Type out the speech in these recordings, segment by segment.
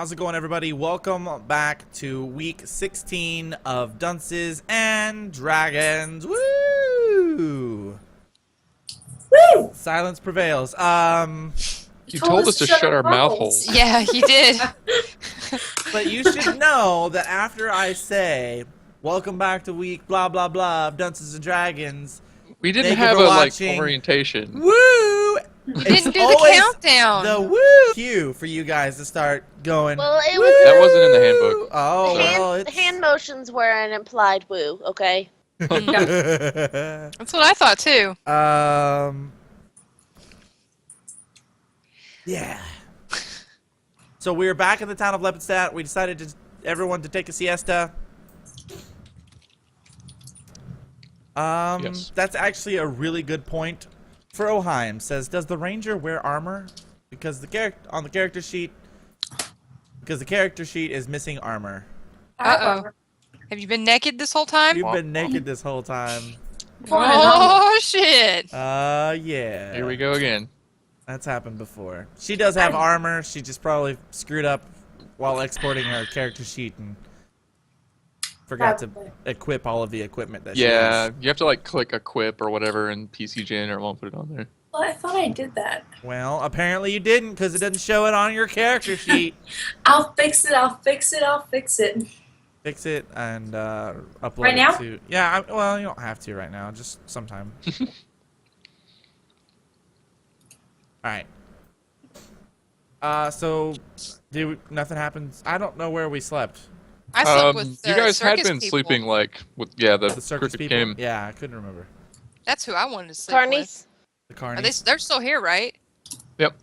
How's it going, everybody? Welcome back to week 16 of Dunces and Dragons. Woo! Woo! Silence prevails. You told us to shut our mouth holes. Yeah, you did. But you should know that after I say, welcome back to week blah blah blah of Dunces and Dragons, We didn't thank you have for a watching. orientation. Woo! You didn't do the countdown. The woo cue for you guys to start going. Well, it woo! was That wasn't in the handbook. Oh, well, the hand motions were an implied woo, okay? That's what I thought too. Yeah. So we're back in the town of Lepidstadt. We decided everyone to take a siesta. Yes. That's actually a really good point. Froheim says, "Does the ranger wear armor? Because the character sheet is missing armor." Uh-oh. Have you been naked this whole time? You've been naked this whole time. Oh, shit. Yeah. Here we go again. That's happened before. She does have armor. She just probably screwed up while exporting her character sheet and forgot to equip all of the equipment that she has. You have to like click equip or whatever in PC Gen or it won't put it on there. Well, I thought I did that. Well, apparently you didn't because it doesn't show it on your character sheet. I'll fix it. Fix it and upload Right it now? to... Yeah, well, you don't have to right now. Just sometime. Alright. So, nothing happens. I don't know where we slept. I slept with the you guys had circus been people. sleeping like with the circus crooked people? Kim. Yeah, I couldn't remember. That's who I wanted to sleep Carnies? with. The Are carnies. they're still here, right? Yep.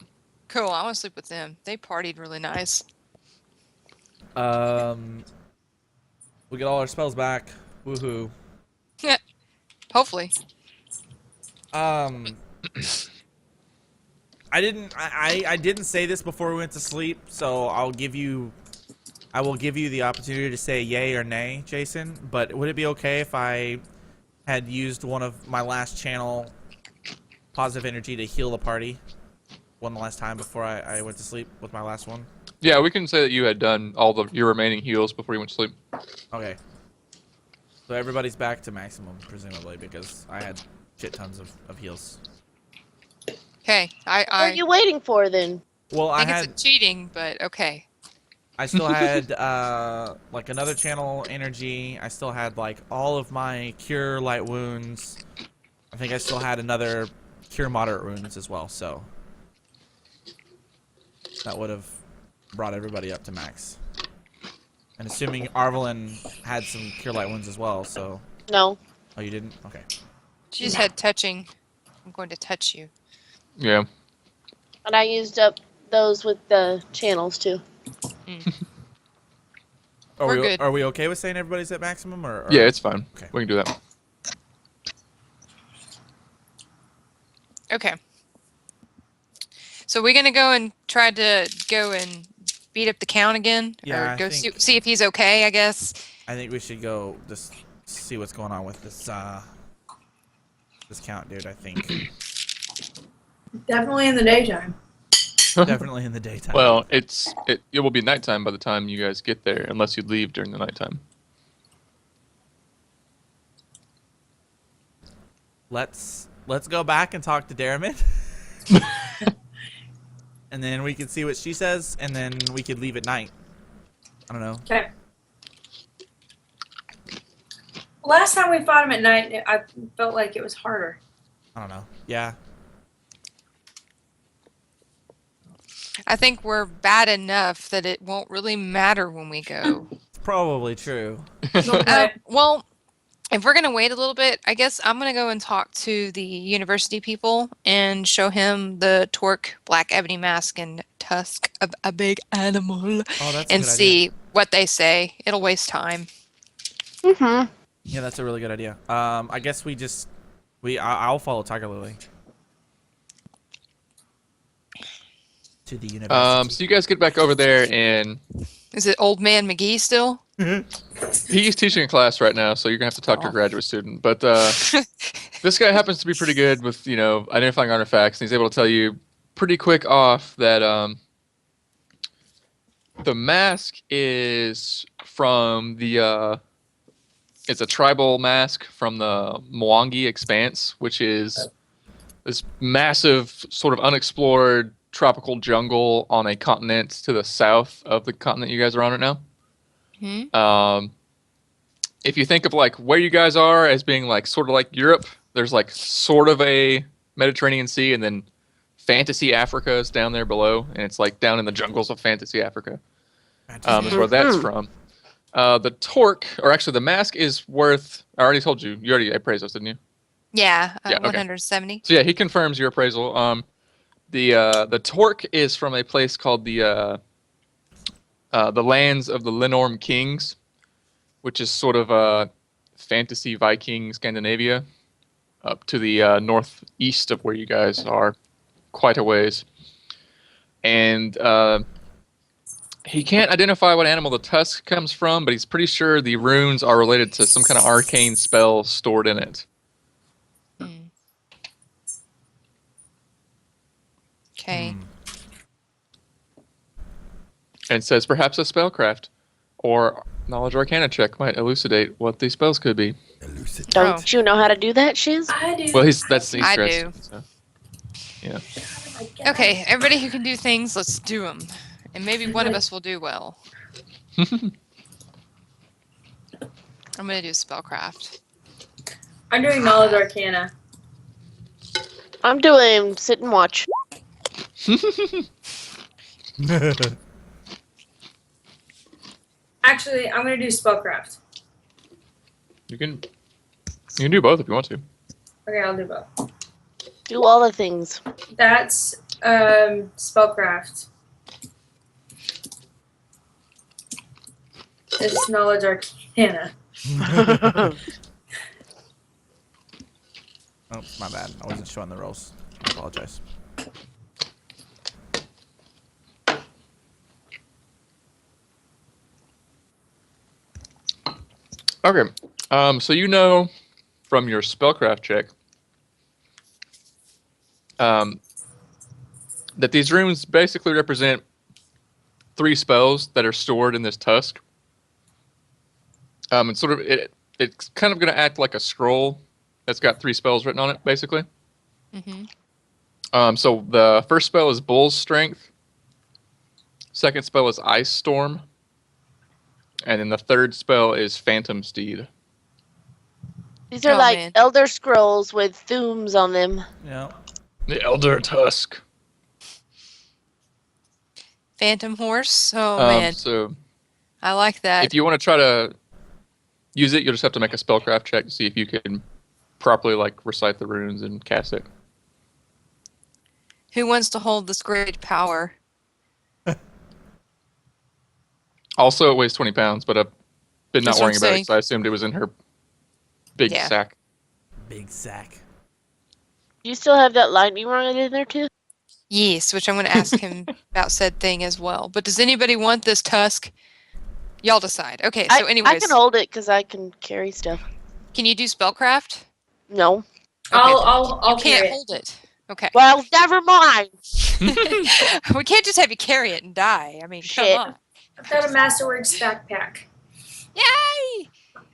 Cool. I want to sleep with them. They partied really nice. We get all our spells back. Woohoo. Yeah. Hopefully. I didn't say this before we went to sleep, so I will give you the opportunity to say yay or nay, Jason. But would it be okay if I had used one of my last channel positive energy to heal the party one last time before I went to sleep with my last one? Yeah, we can say that you had done all your remaining heals before you went to sleep. Okay. So everybody's back to maximum, presumably, because I had shit tons of heals. Okay. What are you waiting for then? Well, I think it's cheating, but okay. I still had like another channel energy. I still had like all of my cure light wounds. I think I still had another cure moderate wounds as well. So that would have brought everybody up to max. And assuming Arvelin had some cure light wounds as well. So No. oh, you didn't? Okay. She just had touching. I'm going to touch you. Yeah. And I used up those with the channels too. We're good. Are we okay with saying everybody's at maximum or? Yeah, it's fine. Okay. We can do that. Okay. So we're gonna go and try to go and beat up the count again, Yeah, or I go think- see if he's okay. I guess. I think we should go just see what's going on with this this count, dude. I think Definitely in the daytime. definitely in the daytime. Well, it will be nighttime by the time you guys get there, unless you leave during the nighttime. Let's go back and talk to Daramid. And then we can see what she says, and then we could leave at night. I don't know. Okay. Last time we fought him at night, I felt like it was harder. I don't know. Yeah. I think we're bad enough that it won't really matter when we go. It's probably true. Well, if we're gonna wait a little bit, I guess I'm gonna go and talk to the university people and show him the Torque Black Ebony Mask and tusk of a big animal, Oh, that's a and good see idea. what they say. It'll waste time. Mm-hmm. Yeah, that's a really good idea. I guess I'll follow Tiger Lily to the university. So you guys get back over there, and Is it Old Man McGee still? he's teaching a class right now, so you're gonna have to talk to a graduate student. But this guy happens to be pretty good with identifying artifacts, and he's able to tell you pretty quick off that The mask is from the. It's a tribal mask from the Mwangi Expanse, which is this massive, sort of unexplored tropical jungle on a continent to the south of the continent you guys are on right now. Hmm? If you think of like where you guys are as being like sort of like Europe, there's like sort of a Mediterranean Sea, and then Fantasy Africa is down there below, and it's like down in the jungles of Fantasy Africa. Is where that's from. The torque, or actually the mask, is worth. I already told you. You already appraised us, didn't you? Yeah, Yeah, okay. 170. So yeah, he confirms your appraisal. The torque is from a place called the lands of the Lenorm Kings, which is sort of fantasy Viking Scandinavia, up to the northeast of where you guys are, quite a ways. And he can't identify what animal the tusk comes from, but he's pretty sure the runes are related to some kind of arcane spell stored in it. Okay. And it says perhaps a spellcraft or knowledge arcana check might elucidate what these spells could be. Don't you know how to do that, Shiz? I do. Well, he's I stressed. do. So, yeah. Okay, everybody who can do things, let's do them. And maybe one of us will do well. I'm going to do spellcraft. I'm doing knowledge arcana. I'm doing sit and watch. Actually, I'm gonna do spellcraft. You can do both if you want to. Okay, I'll do both. Do all the things. That's spellcraft. It's knowledge arcana. Oh, my bad. I wasn't showing the rolls. I apologize. Okay. So you know from your spellcraft check that these runes basically represent 3 spells that are stored in this tusk. And sort of it's kind of going to act like a scroll that's got 3 spells written on it, basically. Mm-hmm. So the first spell is Bull's Strength. Second spell is Ice Storm. And then the third spell is Phantom Steed. These are Oh, like man. Elder Scrolls with thumbs on them. Yeah. The Elder Tusk. Phantom Horse? Oh, man. So I like that. if you want to try to use it, you'll just have to make a spellcraft check to see if you can properly like recite the runes and cast it. Who wants to hold this great power? Also, it weighs 20 pounds, but I've been not That's what worrying I'm about it saying. because I assumed it was in her big Yeah. sack. Big sack. Do you still have that lightning rod in there too? Yes, which I'm going to ask him about said thing as well. But does anybody want this tusk? Y'all decide. Okay, so I anyways, can hold it because I can carry stuff. can you do spellcraft? No. I'll You carry can't it. hold it. Okay. Well, never mind. We can't just have you carry it and die. I mean, Shit. come on. I've got a Masterworks backpack. Yay!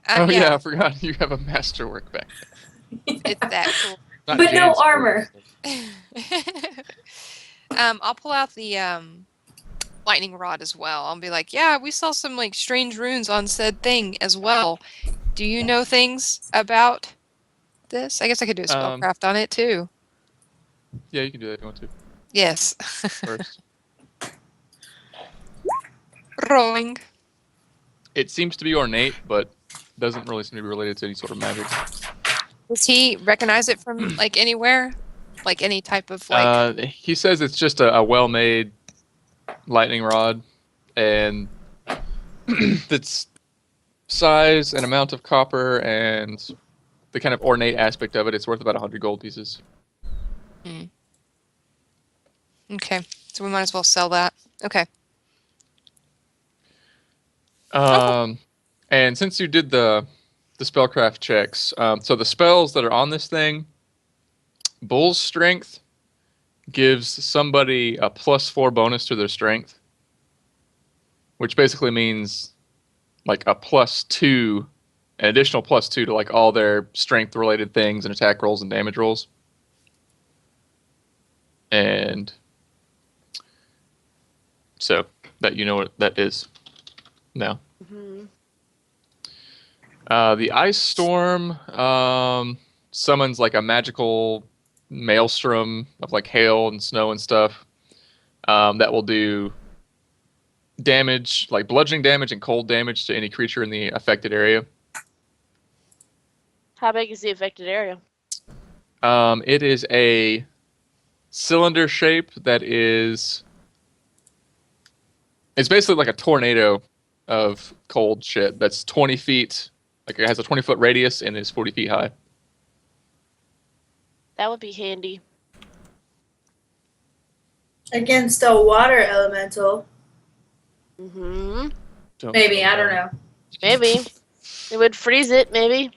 Oh yeah, I forgot you have a masterwork back. It's that cool. Not But no Jan's armor. I'll pull out the lightning rod as well. I'll be like, yeah, we saw some like strange runes on said thing as well. Do you know things about this? I guess I could do a spellcraft on it too. Yeah, you can do that if you want to. Yes. First. Rolling. It seems to be ornate, but doesn't really seem to be related to any sort of magic. Does he recognize it from like anywhere? Like any type of like He says it's just a well-made lightning rod, and its size and amount of copper and the kind of ornate aspect of it, it's worth about 100 gold pieces. Okay. So we might as well sell that. Okay. And since you did the spellcraft checks, so the spells that are on this thing, Bull's Strength gives somebody a +4 bonus to their strength. which basically means like a +2, an additional +2 to like all their strength related things and attack rolls and damage rolls. And so that you know what that is now. Mhm. The ice storm summons like a magical maelstrom of like hail and snow and stuff that will do damage, like bludgeoning damage and cold damage to any creature in the affected area. How big is the affected area? It is a cylinder shape that is. It's basically like a tornado of cold shit that's 20 feet. Like it has a 20-foot radius and is 40 feet high. That would be handy. Against a water elemental. Mm-hmm. Maybe, I don't know. Maybe. It would freeze it, maybe.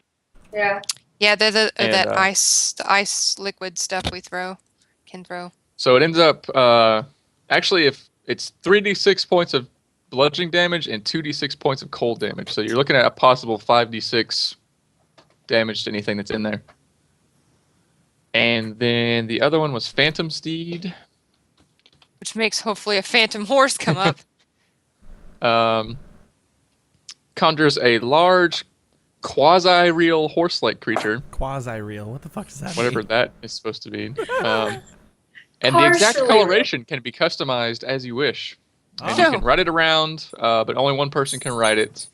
Yeah. Yeah, they're the And, ice liquid stuff we can throw. So it ends up actually if it's 3d6 points of bludgeoning damage and 2d6 points of cold damage. So you're looking at a possible 5d6 damage to anything that's in there. And then the other one was Phantom Steed. Which makes hopefully a phantom horse come up. Conjures a large quasi-real horse-like creature, Quasi-real. What the fuck does that whatever mean? that is supposed to be. And the exact Partially coloration can be customized as you wish. And you Oh. can write it around, but only one person can write it.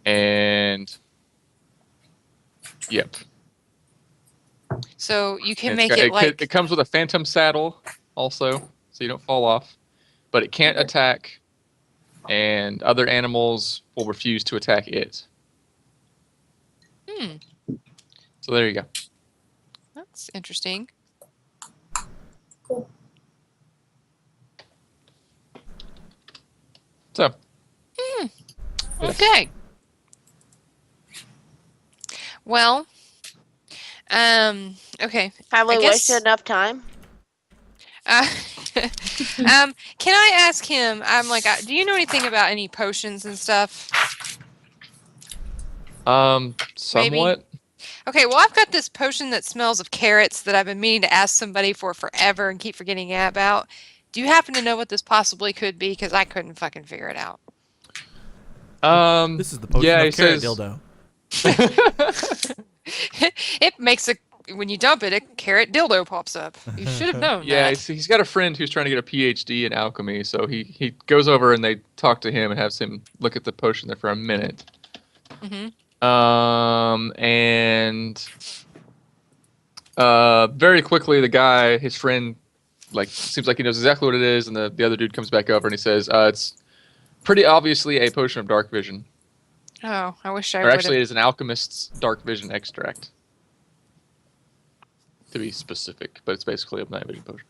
And yep. So you can And make it's it got- like it comes with a phantom saddle also, so you don't fall off. But it can't attack, and other animals will refuse to attack it. So there you go. That's interesting. Cool. So Okay. Well, okay. Have we I guess- wasted enough time? Can I ask him? I'm like, do you know anything about any potions and stuff? somewhat. Okay, well, I've got this potion that smells of carrots that I've been meaning to ask somebody for forever and keep forgetting about. Do you happen to know what this possibly could be? Because I couldn't fucking figure it out. This is the potion yeah, of he carrot says, dildo. It makes when you dump it, a carrot dildo pops up. You should have known Yeah, that. he's got a friend who's trying to get a PhD in alchemy, so he goes over and they talk to him and has him look at the potion there for a minute. Mm-hmm. And very quickly the guy, his friend, like seems like he knows exactly what it is, and the other dude comes back over and he says, it's pretty obviously a potion of dark vision. Oh, I wish I Or would actually it have. is an alchemist's dark vision extract. To be specific, but it's basically a night vision potion.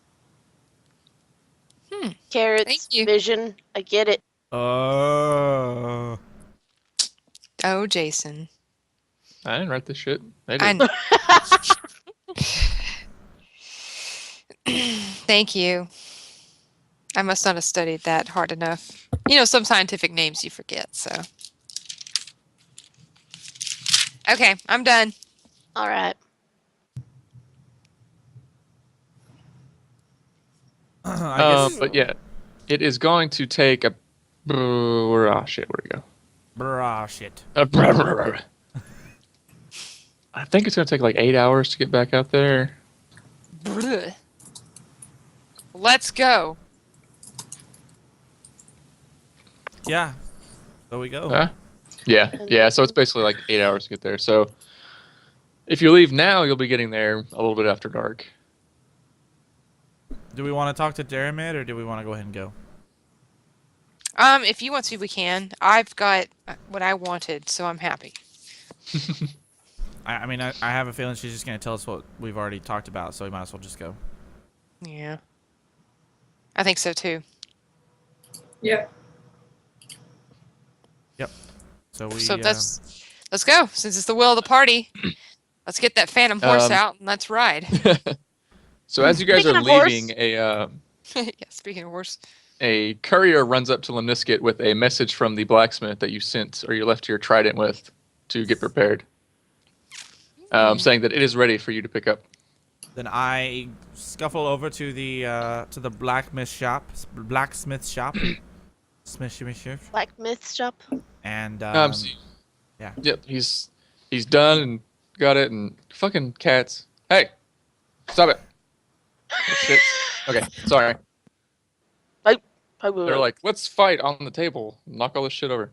Carrots, Thank you. vision. I get it. Oh. Oh, Jason. I didn't write this shit. They did. I Thank you. I must not have studied that hard enough. You know, some scientific names you forget, so. Okay, I'm done. All right. I guess. But yeah, it is going to take a. Oh shit! Where'd it go? Brah, shit. I think it's going to take like 8 hours to get back out there. Blech. Let's go. Yeah. There we go. Huh? Yeah. So it's basically like 8 hours to get there. So if you leave now, you'll be getting there a little bit after dark. Do we want to talk to Daramid, or do we want to go ahead and go? If you want to, we can. I've got what I wanted, so I'm happy. I mean, I have a feeling she's just going to tell us what we've already talked about, so we might as well just go. Yeah. I think so too. Yeah. So we. So let's go. Since it's the will of the party, let's get that phantom horse out and let's ride. So as you guys Speaking are of horse- leaving, Yeah, speaking of horse. a courier runs up to Lemnisket with a message from the blacksmith that you sent or you left your trident with to get prepared, saying that it is ready for you to pick up. Then I scuffle over to the blacksmith shop, Blacksmith shop. and So- yeah. Yep, he's done and got it, and fucking cats. Hey, stop it. Oh, shit. Okay, sorry. They're like, let's fight on the table. Knock all this shit over.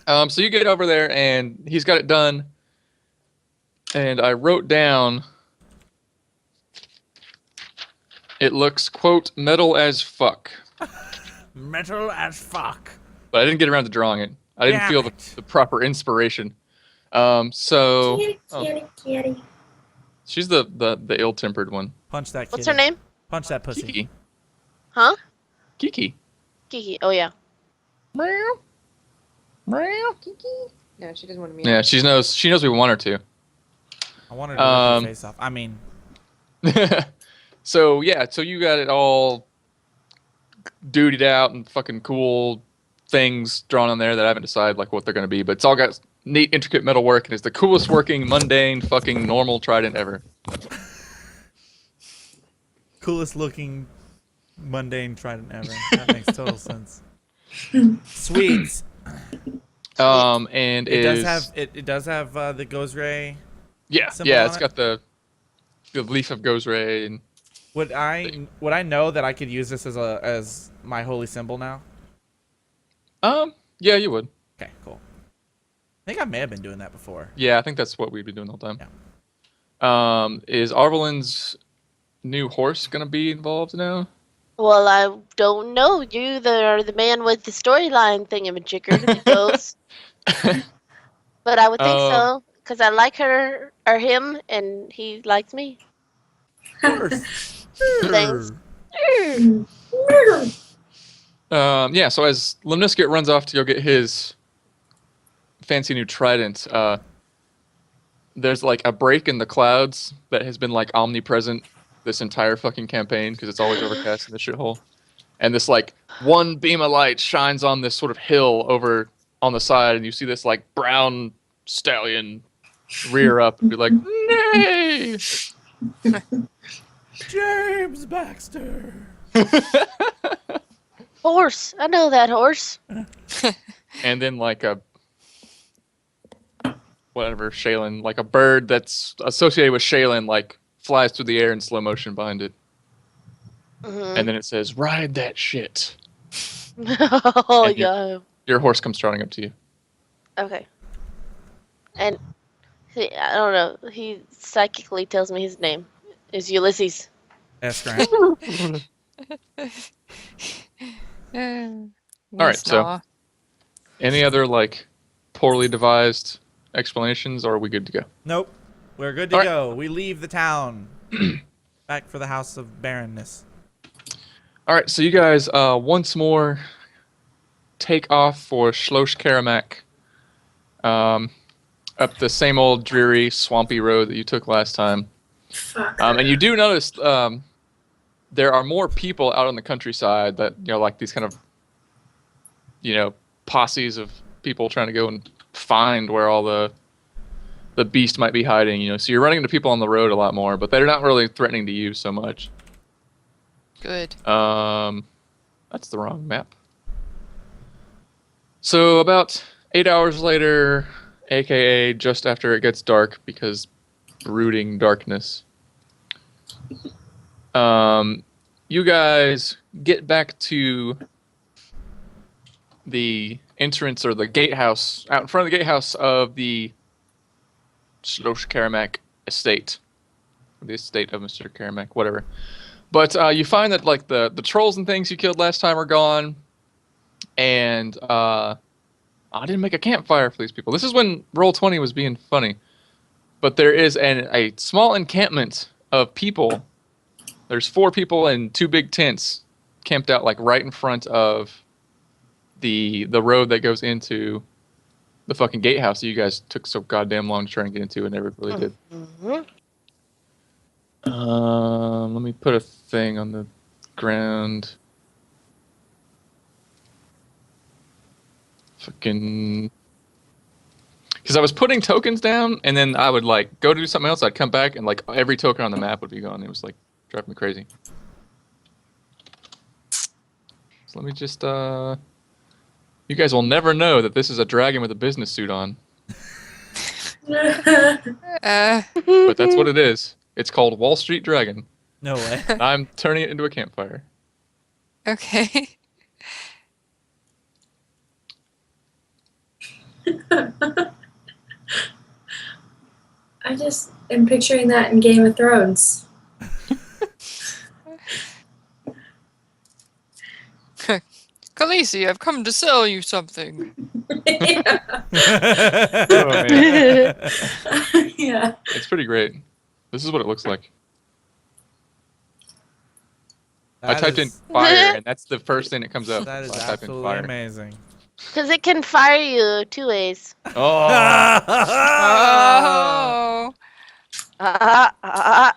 So you get over there, and he's got it done. And I wrote down, it looks, quote, metal as fuck. Metal as fuck. But I didn't get around to drawing it. I didn't Damn feel the proper inspiration. So Kitty. she's the ill-tempered one. Punch that. What's kitty. her name? Punch that pussy. Kiki. Huh? Kiki. Kiki. Oh yeah. Meow. Meow. No, she doesn't want to meet. Yeah, she knows we want her to. I wanted to rip her face off. I mean, So you got it all dutied out and fucking cool things drawn on there that I haven't decided like what they're gonna be, but it's all got neat, intricate metal work and it's the coolest working, mundane, fucking normal trident ever. coolest looking, mundane trident ever. That makes total sense. Sweet. And It does have the Gozray. symbol on it's it? got the leaf of Gozray and Would I know that I could use this as my holy symbol now? yeah, you would. Okay, cool. I think I may have been doing that before. Yeah, I think that's what we'd be doing all the time. Is Arvelin's new horse gonna be involved now? Well, I don't know. You are the man with the storyline thingamajigger that goes. But I would think so, because I like her or him, and he likes me. Thanks. Thanks. So as Lemnisket runs off to go get his fancy new trident, there's like a break in the clouds that has been like omnipresent this entire fucking campaign because it's always overcast in the shithole. And this like one beam of light shines on this sort of hill over on the side, and you see this like brown stallion rear up and be like, nay! James Baxter. Horse. I know that horse. And then like a whatever Shaylin, like a bird that's associated with Shaylin, like flies through the air in slow motion behind it. Mm-hmm. And then it says, "Ride that shit." Oh, And yeah. Your horse comes trotting up to you. Okay. And I don't know. He psychically tells me his name is Ulysses. S. Grant. All right, so any other like poorly devised explanations, or are we good to go? Nope. We're good to All right. go. We leave the town. Back for the House of Barrenness. All right, so you guys once more take off for Schloss Karamak, up the same old dreary, swampy road that you took last time. Fuck. And you do notice there are more people out on the countryside that, like these kind of, posses of people trying to go and find where all the beast might be hiding, So you're running into people on the road a lot more, but they're not really threatening to you so much. Good. That's the wrong map. So about 8 hours later, aka just after it gets dark because brooding darkness, you guys get back to the entrance or the gatehouse, out in front of the gatehouse of the Schloss Karamak estate. The estate of Mr. Karamak, whatever. But you find that like the trolls and things you killed last time are gone, and I didn't make a campfire for these people. This is when Roll20 was being funny. But there is a small encampment of people. There's 4 people in 2 big tents camped out like right in front of the road that goes into the fucking gatehouse that you guys took so goddamn long to try and get into and never really did. Mm-hmm. Let me put a thing on the ground. fucking. Because I was putting tokens down, and then I would like go to do something else. I'd come back, and like every token on the map would be gone. It was like driving me crazy. So let me just. You guys will never know that this is a dragon with a business suit on, but that's what it is. It's called Wall Street Dragon. No way. I'm turning it into a campfire. Okay. I just am picturing that in Game of Thrones. Khaleesi, I've come to sell you something. Yeah. Oh, man. Yeah. It's pretty great. This is what it looks like. I That typed in is- fire, and that's the first thing that comes up. That is when I type in absolutely fire. amazing. Because it can fire you 2 ways. Oh. Oh. Ah, ah,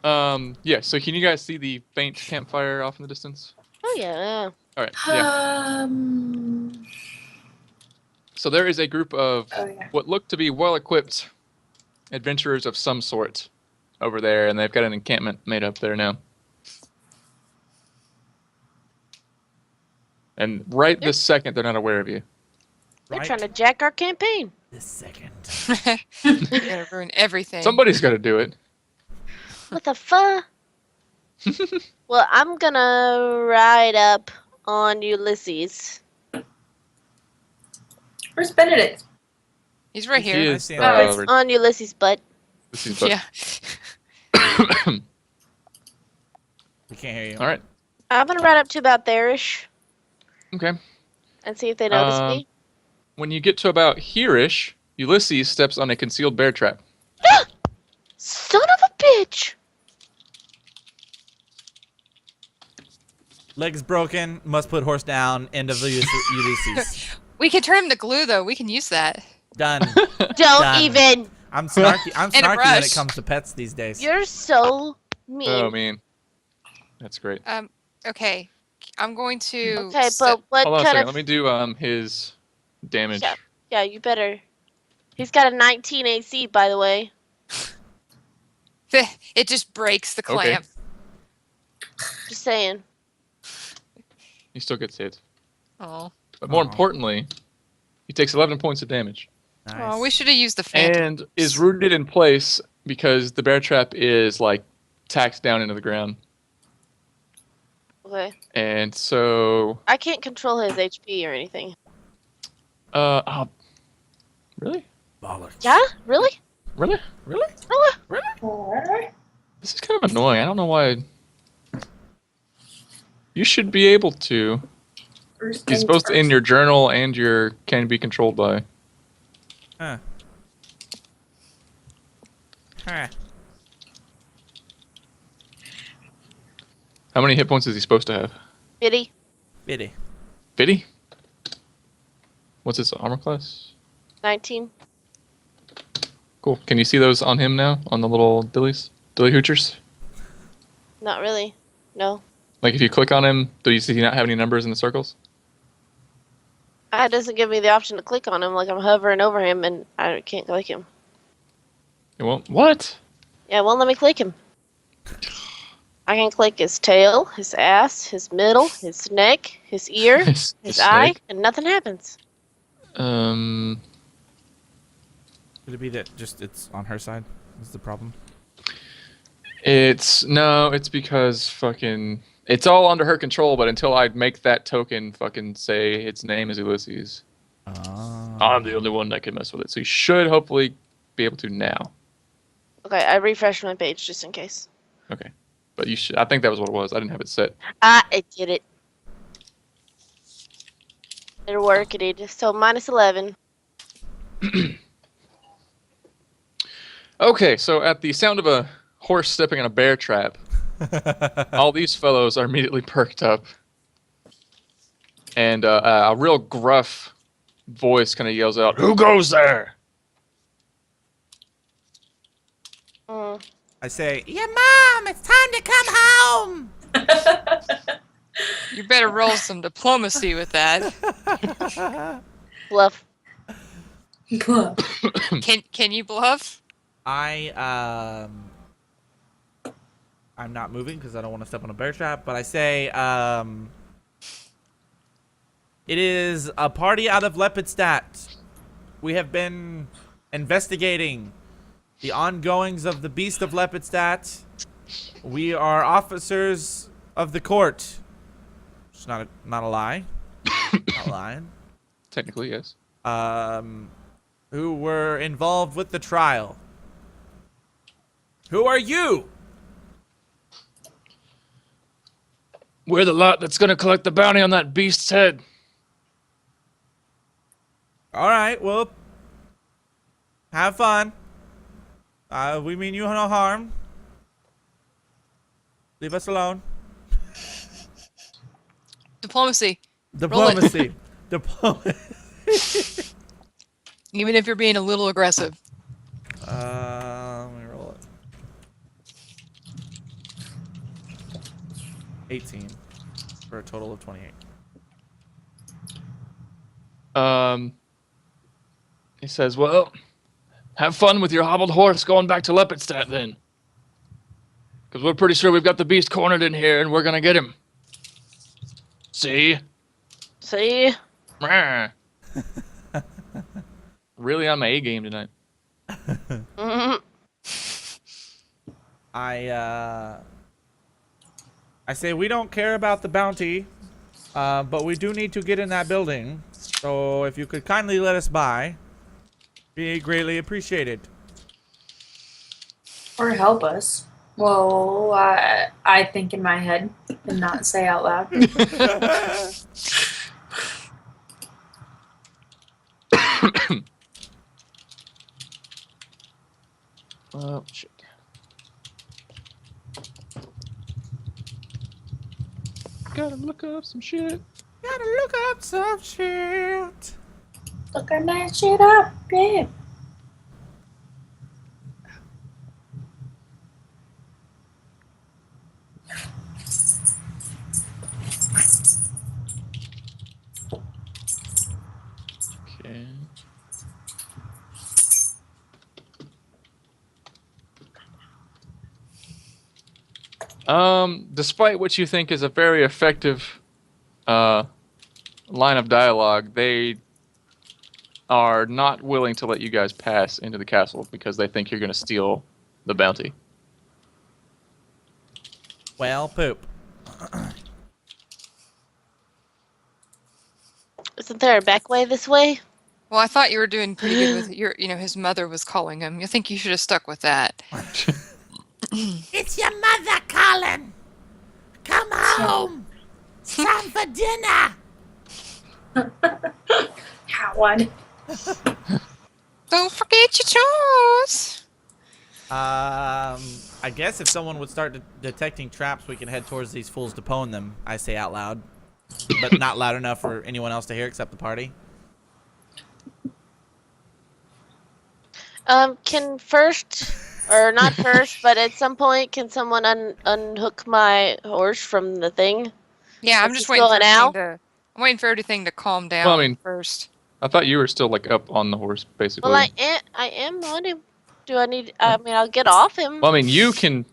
ah. Yeah, so can you guys see the faint campfire off in the distance? Oh, yeah. All right, yeah. So there is a group of Oh, yeah. what look to be well-equipped adventurers of some sort over there, and they've got an encampment made up there now. And right this second, they're not aware of you. They're Right trying to jack our campaign. this second. You're gonna ruin everything. Somebody's got to do it. What the fuck? Well, I'm gonna ride up on Ulysses. Where's Benedict? He's right He here. is, see Oh, it's right- on Ulysses' butt. this is Yeah. We can't hear you. All right. I'm gonna ride up to about there-ish Okay. and see if they notice me. When you get to about here-ish, Ulysses steps on a concealed bear trap. Son of a bitch! Legs broken. Must put horse down. End of the Ulysses. We can turn him to glue, though. We can use that. Done. Don't Done. even. I'm snarky. I'm And a snarky when it brush. comes to pets these days. You're so mean. Oh, man. That's great. Okay. I'm going to. Okay, but what Hold on a kind second. of? Let me do his damage. Yeah, you better. He's got a 19 AC, by the way. It just breaks the Okay. clamp. Just saying. He still gets hit. Oh. But more Aw. importantly, he takes 11 points of damage. Nice. Oh, we should have used the fan. And is rooted in place because the bear trap is like tacked down into the ground. Okay. And so, I can't control his HP or anything. really? Bollocks. Yeah? Really? Really? Really? Really? This is kind of annoying. I don't know why. You should be able to. First You're things supposed to in first. your journal and your can be controlled by. Huh. Huh. How many hit points is he supposed to have? Biddy. Bitty. 50? What's his armor class? 19. Cool. Can you see those on him now? On the little dillies? Dilly hoochers? Not really. No. Like if you click on him, do you see not have any numbers in the circles? It doesn't give me the option to click on him. Like I'm hovering over him and I can't click him. It won't. What? Yeah, it won't let me click him. I can click his tail, his ass, his middle, his neck, his ear, His his eye, snake? and nothing happens. Could it be that just it's on her side? Is the problem? It's because fucking it's all under her control, but until I make that token fucking say its name is Ulysses, I'm the only one that can mess with it. So you should hopefully be able to now. Okay, I refreshed my page just in case. Okay. But you should I think that was what it was. I didn't have it set. I did it. It'll work, it did. So minus 11. Okay, so at the sound of a horse stepping on a bear trap, all these fellows are immediately perked up. And a real gruff voice kind of yells out, "Who goes there?" I say, yeah, Mom, it's time to come home. You better roll some diplomacy with that. Bluff. Can you bluff? I'm not moving because I don't want to step on a bear trap, but I say, it is a party out of Lepidstadt. We have been investigating the ongoings of the Beast of Lepidstadt. We are officers of the court. It's not a lie. Not lying. Technically, yes. Who were involved with the trial. Who are you? We're the lot that's gonna collect the bounty on that beast's head. All right, well, have fun. We mean you no harm. Leave us alone. Diplomacy. Diplomacy. Diplomacy. Even if you're being a little aggressive. Let me roll it. 18 for a total of 28. He says, well, have fun with your hobbled horse going back to Lepidstadt then. Because we're pretty sure we've got the beast cornered in here and we're going to get him. See? See? Meh. Really on my A game tonight. Mhm. I say we don't care about the bounty, but we do need to get in that building. So if you could kindly let us by, be greatly appreciated. Or help us. Well, I think in my head and not say out loud. Oh, shit. Gotta look up some shit. Gotta look up some shit. Looking that shit up, yeah. Okay. Despite what you think is a very effective line of dialogue, they are not willing to let you guys pass into the castle because they think you're going to steal the bounty. Well, poop. Isn't there a back way this way? Well, I thought you were doing pretty good with your, his mother was calling him. I think you should have stuck with that. It's your mother, Colin. Come home. It's time for dinner. Howard. Don't forget your chores. I guess if someone would start detecting traps, we can head towards these fools to pwn them. I say out loud, but not loud enough for anyone else to hear except the party. Can first, or not first, but at some point, can someone unhook my horse from the thing? Yeah, I'm Is just he waiting for going everything out? I'm waiting for everything to calm down Well, I mean- first. I thought you were still like up on the horse, basically. Well, I am on him. Do I need? I mean, I'll get off him. Well, I mean, you can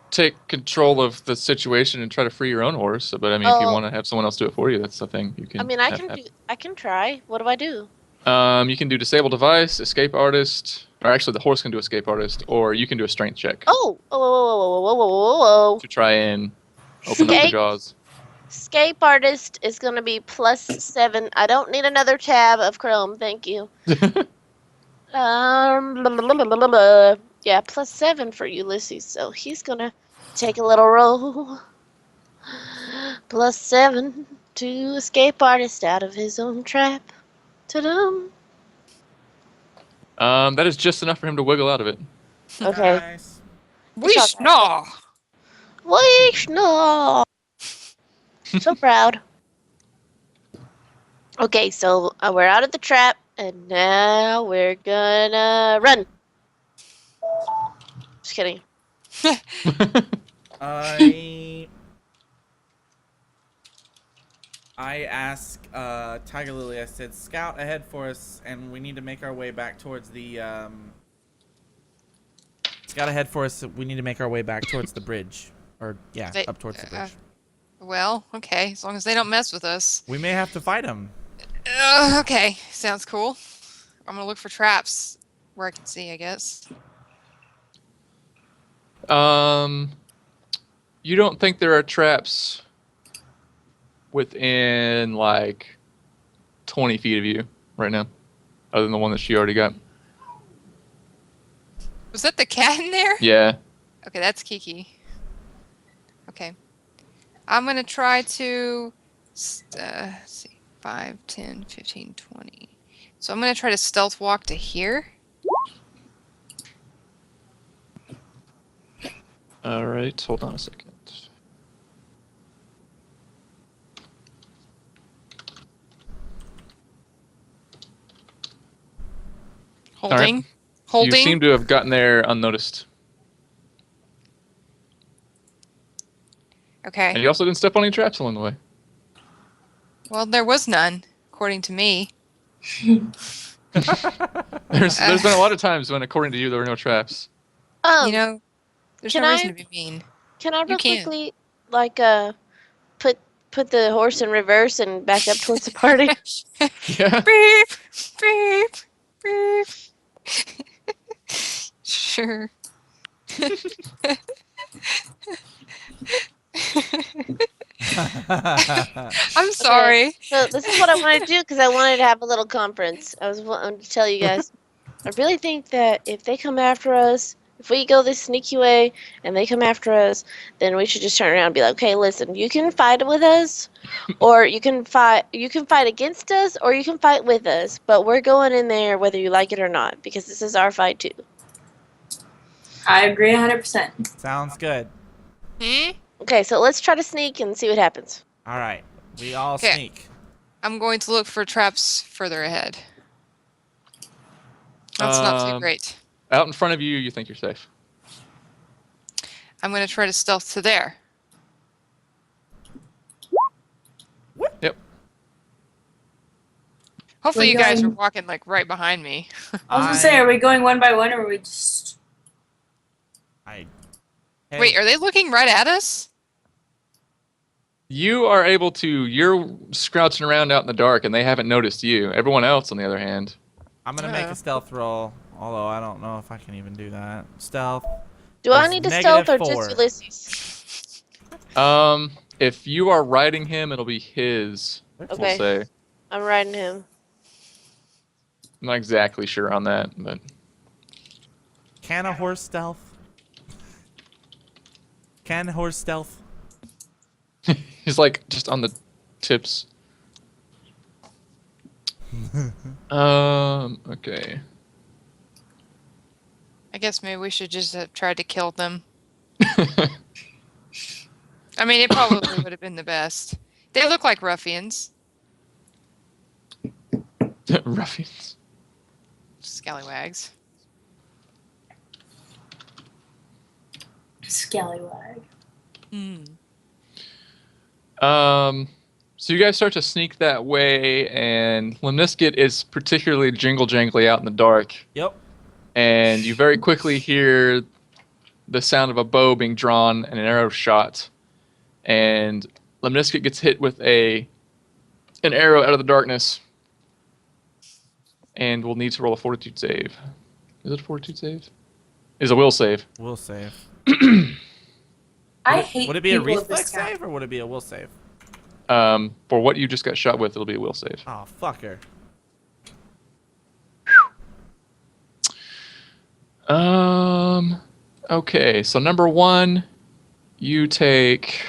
take control of the situation and try to free your own horse. But I mean, if you Oh. want to have someone else do it for you, that's the thing. You can. I mean, I have- can have- do. I can try. What do I do? You can do disable device, escape artist, or actually the horse can do escape artist, or you can do a strength check Oh, whoa. to try and open up the Escape. jaws. Escape artist is gonna be +7. I don't need another tab of Chrome. Thank you. Blah, blah, blah, blah, blah. Yeah, +7 for Ulysses. So he's gonna take a little roll. +7 to escape artist out of his own trap. Ta-dum. That is just enough for him to wiggle out of it. Okay. Nice. Wish no. Wish no. So proud. Okay, so we're out of the trap, and now we're gonna run. Just kidding. I I asked Tiger Lily, I said, scout ahead for us, and we need to make our way back towards the, Scout ahead for us, we need to make our way back towards the bridge. Or, yeah, They- up towards the bridge. Well, okay, as long as they don't mess with us. We may have to fight them. Okay, sounds cool. I'm gonna look for traps where I can see, I guess. You don't think there are traps within like 20 feet of you right now, other than the one that she already got? Was that the cat in there? Yeah. Okay, that's Kiki. Okay. I'm going to try to, let's see, 5, 10, 15, 20. So I'm going to try to stealth walk to here. All right, hold on a second. Holding. You Holding. seem to have gotten there unnoticed. Okay. And you also didn't step on any traps along the way. Well, there was none, according to me. There's been a lot of times when, according to you, there were no traps. You know, there's can no I- reason to be mean. Can I You real can. quickly, like, put the horse in reverse and back up towards the party? Yeah. Beep, beep, beep. Sure. I'm sorry. So this is what I wanted to do because I wanted to have a little conference. I was wanting to tell you guys. I really think that if they come after us, if we go this sneaky way and they come after us, then we should just turn around and be like, okay, listen, you can fight with us, or you can fight against us, or you can fight with us. But we're going in there whether you like it or not because this is our fight too. I agree 100%. Sounds good. Hmm? Okay, so let's try to sneak and see what happens. All right. We all Okay. sneak. I'm going to look for traps further ahead. That's not too great. Out in front of you, you think you're safe. I'm going to try to stealth to there. Yep. Hopefully We're you guys are going- walking like right behind me. I was gonna say, are we going one by one, or are we just? Hey. Wait, are they looking right at us? You are able to. You're scrouching around out in the dark, and they haven't noticed you. Everyone else, on the other hand. I'm going to make Uh-oh. a stealth roll, although I don't know if I can even do that. Stealth. Do I It's need to stealth or -4. just Ulysses? If you are riding him, it'll be his. Okay. We'll say. I'm riding him. I'm not exactly sure on that, but Can a horse stealth? Can a horse stealth? he's like just on the tips. Okay. I guess maybe we should just have tried to kill them. I mean, it probably would have been the best. They look like ruffians. Ruffians. Scallywags. Scallywag. Hmm. So you guys start to sneak that way, and Lemnisket is particularly jingle-jangly out in the dark. Yep. And you very quickly hear the sound of a bow being drawn and an arrow shot. And Lemnisket gets hit with an arrow out of the darkness. And we'll need to roll a fortitude save. Is it a fortitude save? It's a will save. We'll save. I hate. Would it be a people of reflex this town. save or would it be a will save? For what you just got shot with, it'll be a will save. Oh, fucker. Okay, so number 1, you take...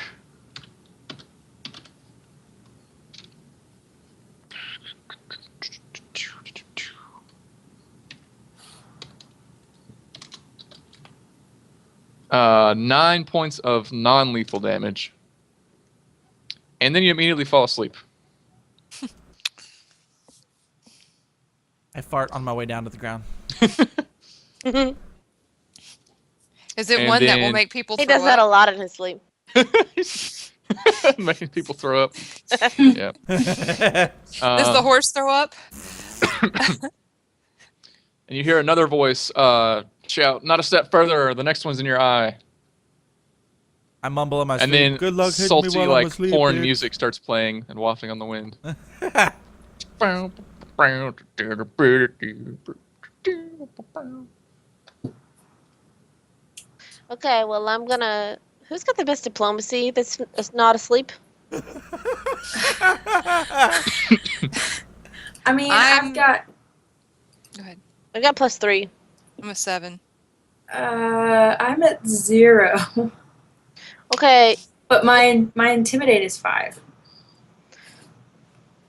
Uh, 9 points of non-lethal damage. And then you immediately fall asleep. I fart on my way down to the ground. Is it And one that will then- make people He throw does that a up? lot in his sleep. Making people throw up. Yeah. Does the horse throw up? And you hear another voice shout, "Not a step further. The next one's in your eye." I mumble in my And sleep. then Good luck hitting me salty, while like, I'm asleep, porn bitch." music starts playing and wafting on the wind. Okay, well, I'm gonna. Who's got the best diplomacy that's not asleep? I mean, I'm- I've got. Go ahead. I got +3. I'm a 7. I'm at 0, Okay, but my intimidate is 5.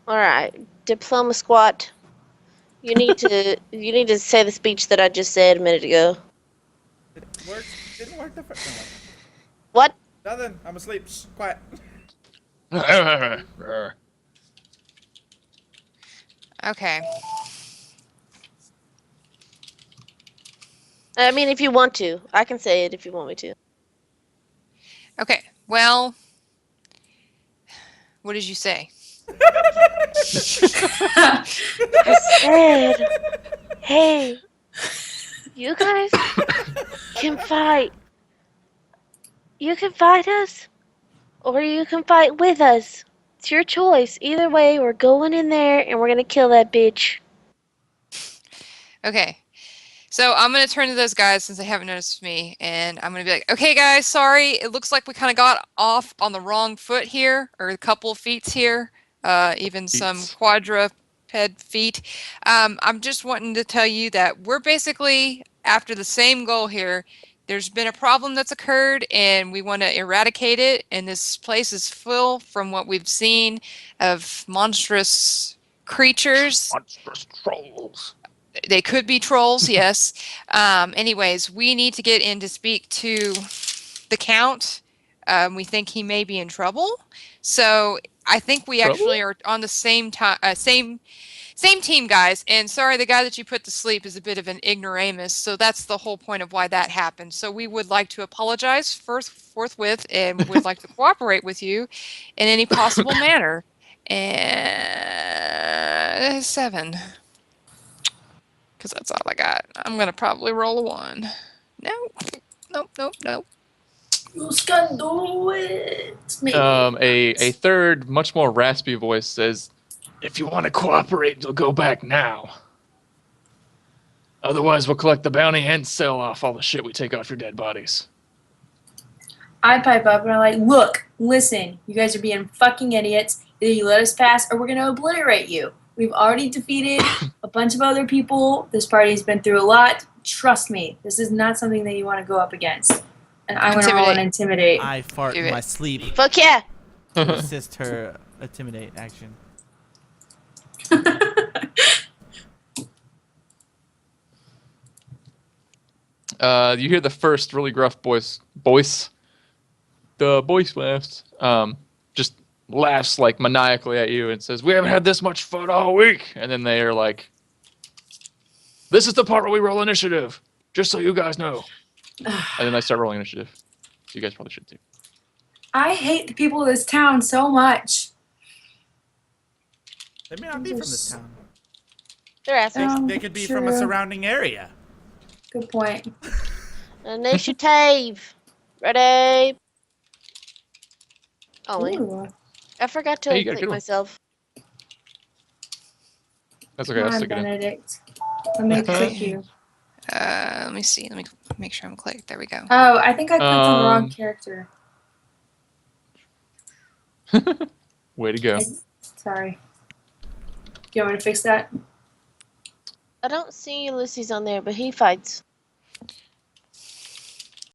all right. Diploma squat. You need to say the speech that I just said a minute ago. It worked. Didn't work the first time. What? Nothing. I'm asleep. Shh, quiet. Okay. I mean, if you want to, I can say it if you want me to. Okay. Well, what did you say? I said, hey, you guys can fight. You can fight us, or you can fight with us. It's your choice. Either way, we're going in there and we're gonna kill that bitch. Okay. So I'm going to turn to those guys since they haven't noticed me, and I'm going to be like, okay, guys, sorry. It looks like we kind of got off on the wrong foot here, or a couple of feet here, even some Feets. quadruped feet. I'm just wanting to tell you that we're basically after the same goal here. There's been a problem that's occurred, and we want to eradicate it, and this place is full, from what we've seen, of monstrous creatures. Monstrous trolls. They could be trolls, yes. Anyways, we need to get in to speak to the Count. We think he may be in trouble. So I think we actually are on the same team, guys. And sorry, the guy that you put to sleep is a bit of an ignoramus. So that's the whole point of why that happened. So we would like to apologize forthwith, and would like to cooperate with you in any possible manner. And 7. Because that's all I got. I'm going to probably roll a 1. Nope. You can do it. Maybe. A third, much more raspy voice says, "If you want to cooperate, you'll go back now. Otherwise, we'll collect the bounty and sell off all the shit we take off your dead bodies." I pipe up and I'm like, look, listen, you guys are being fucking idiots. Either you let us pass or we're going to obliterate you. We've already defeated a bunch of other people. This party's been through a lot. Trust me, this is not something that you want to go up against. And I'm going to roll an intimidate. I fart Do in it. my sleep. Fuck yeah! to assist her intimidate action. You hear the first really gruff voice. The voice laughs. Just laughs like maniacally at you and says, "We haven't had this much fun all week." And then they are like, "This is the part where we roll initiative, just so you guys know." And then they start rolling initiative. So you guys probably should too. I hate the people of this town so much. They may not be from this town. They're assholes. They could be from a true. surrounding area. Good point. Initiative. Ready? Ollie. Ooh. I forgot to Hey, you got a click good one. myself. That's okay. Come I'll on, stick it in. Benedict. Let me click you. Let me see. Let me make sure I'm clicked. There we go. Oh, I think I clicked on the wrong Um, character. Way to go. Sorry. Do you want me to fix that? I don't see Ulysses on there, but he fights.